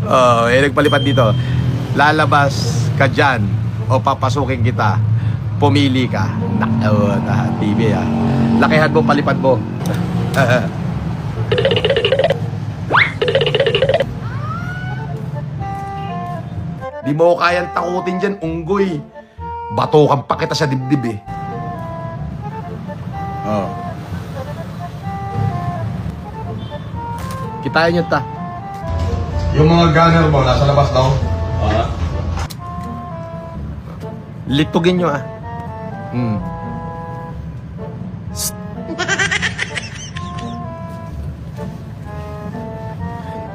Oh, nagpalipad dito. Lalabas ka dyan o papasukin kita. Pumili ka. TV ah. Lakihan mo, palipad mo. Di mo kayang takutin dyan, unggoy. Batukan pa kita sa dibdib eh. Oh. Kitain nyo ta. Yung mga gunner mo, nasa labas daw. Litugin nyo ah.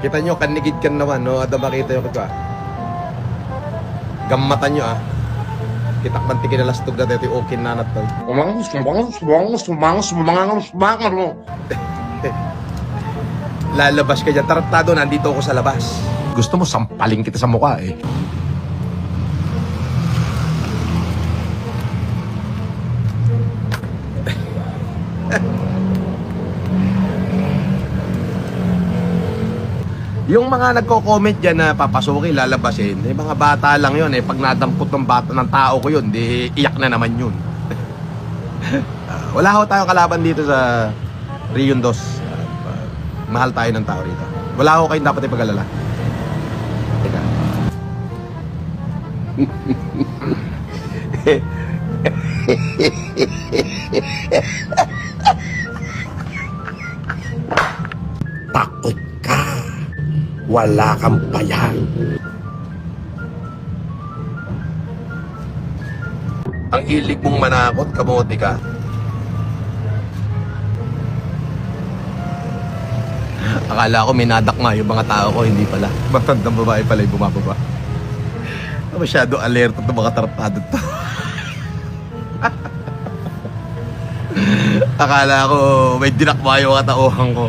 Kita nyo, kanigid kan naman, no? Ada makita yung kita. Gammatan nyo ah. Kitak mantikin na lastog na dito yung okay na natin. Lalabas ka dyan. Tarantado, nandito ako sa labas. Gusto mo, sampaling kita sa mukha eh. Yung mga nagko-comment dyan na papasukin, lalabasin, eh, mga bata lang yun eh. Pag nadampot ng bata ng tao ko yun, di iyak na naman yun. Wala ho tayong kalaban dito sa Rion 2. Mahal tayo ng tao rito. Wala ho kayong dapat ipag-alala. Teka. Takot ka. Wala kang bayan. Ang hilig mong manakot, kamote ka. Akala ko minadak nga yung mga tao ko, hindi pala. Matandang babae pala yung bumababa. Masyado alerto ng mga tarpado to. Akala ko may dinakma yung katauhan ko.